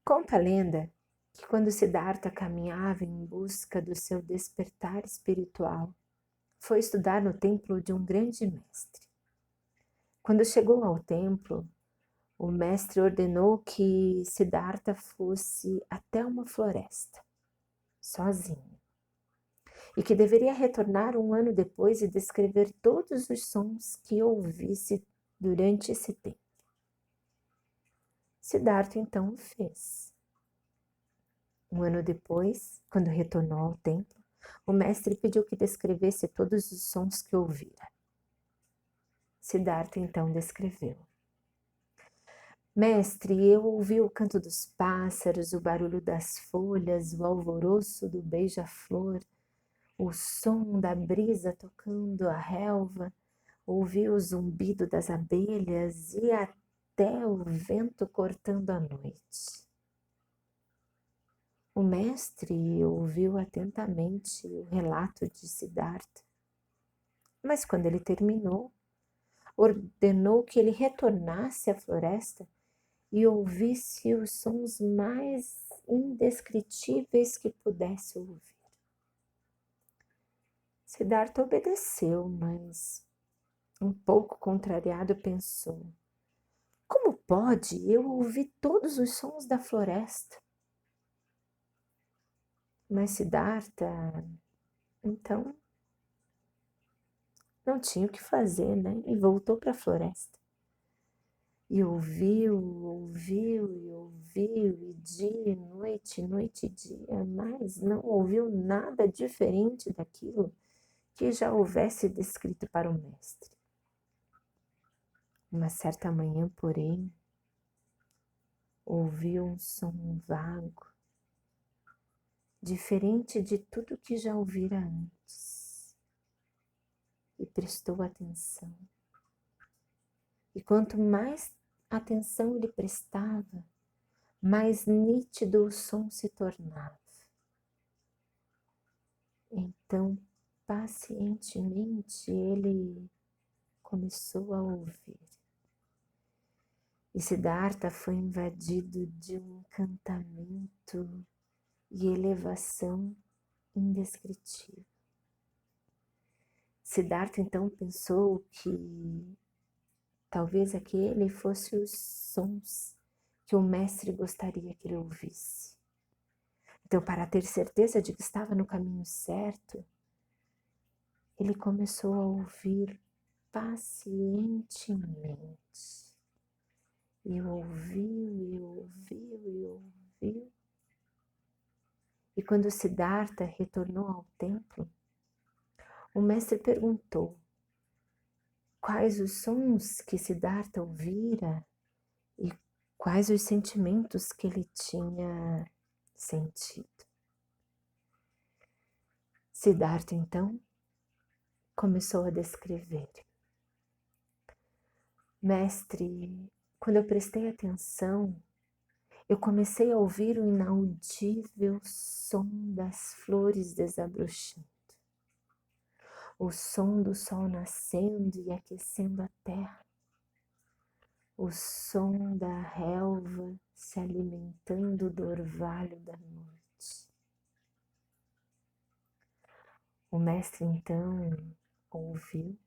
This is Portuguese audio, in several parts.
Conta a lenda que quando Siddhartha caminhava em busca do seu despertar espiritual, foi estudar no templo de um grande mestre. Quando chegou ao templo, o mestre ordenou que Siddhartha fosse até uma floresta, sozinho, e que deveria retornar um ano depois e descrever todos os sons que ouvisse durante esse tempo. Siddhartha então o fez. Um ano depois, quando retornou ao templo, o mestre pediu que descrevesse todos os sons que ouvira. Siddhartha então descreveu. Mestre, eu ouvi o canto dos pássaros, o barulho das folhas, o alvoroço do beija-flor, o som da brisa tocando a relva, ouvi o zumbido das abelhas e até o vento cortando a noite. O mestre ouviu atentamente o relato de Siddhartha, mas quando ele terminou, ordenou que ele retornasse à floresta e ouvisse os sons mais indescritíveis que pudesse ouvir. Siddhartha obedeceu, mas um pouco contrariado pensou: como pode eu ouvir todos os sons da floresta? Mas Siddhartha, então, não tinha o que fazer, né? E voltou para a floresta. E ouviu, e dia e noite e dia, mas não ouviu nada diferente daquilo que já houvesse descrito para o mestre. Uma certa manhã, porém, ouviu um som vago, diferente de tudo que já ouvira antes, e prestou atenção. E quanto mais atenção ele prestava, mais nítido o som se tornava. Então, pacientemente, ele começou a ouvir. E Siddhartha foi invadido de um encantamento e elevação indescritível. Siddhartha então pensou que talvez aquele fosse os sons que o mestre gostaria que ele ouvisse. Então, para ter certeza de que estava no caminho certo, ele começou a ouvir pacientemente. E ouviu. E quando Siddhartha retornou ao templo, o mestre perguntou quais os sons que Siddhartha ouvira e quais os sentimentos que ele tinha sentido. Siddhartha, então, começou a descrever. Mestre, quando eu prestei atenção, eu comecei a ouvir o inaudível som das flores desabrochando, o som do sol nascendo e aquecendo a terra, o som da relva se alimentando do orvalho da noite. O mestre então ouviu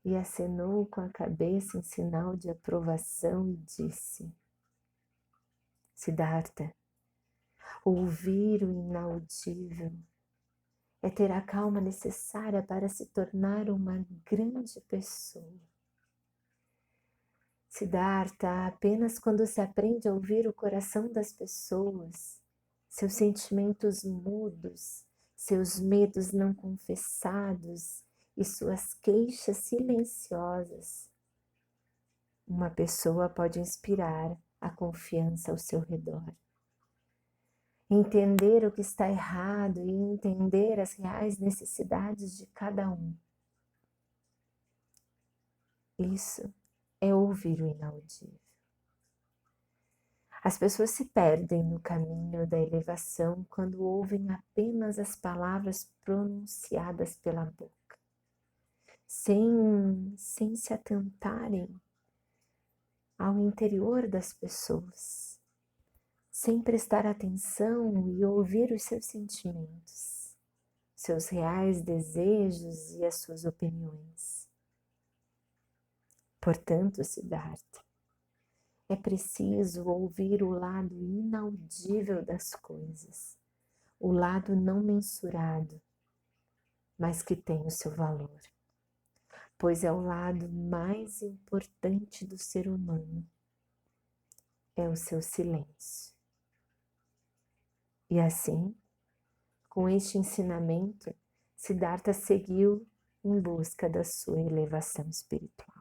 e acenou com a cabeça em sinal de aprovação e disse: Siddhartha, ouvir o inaudível é ter a calma necessária para se tornar uma grande pessoa. Siddhartha, apenas quando se aprende a ouvir o coração das pessoas, seus sentimentos mudos, seus medos não confessados e suas queixas silenciosas, uma pessoa pode inspirar a confiança ao seu redor. Entender o que está errado e entender as reais necessidades de cada um. Isso é ouvir o inaudível. As pessoas se perdem no caminho da elevação quando ouvem apenas as palavras pronunciadas pela boca, sem se atentarem ao interior das pessoas, sem prestar atenção e ouvir os seus sentimentos, seus reais desejos e as suas opiniões. Portanto, Siddhartha, é preciso ouvir o lado inaudível das coisas, o lado não mensurado, mas que tem o seu valor, pois é o lado mais importante do ser humano, é o seu silêncio. E assim, com este ensinamento, Siddhartha seguiu em busca da sua elevação espiritual.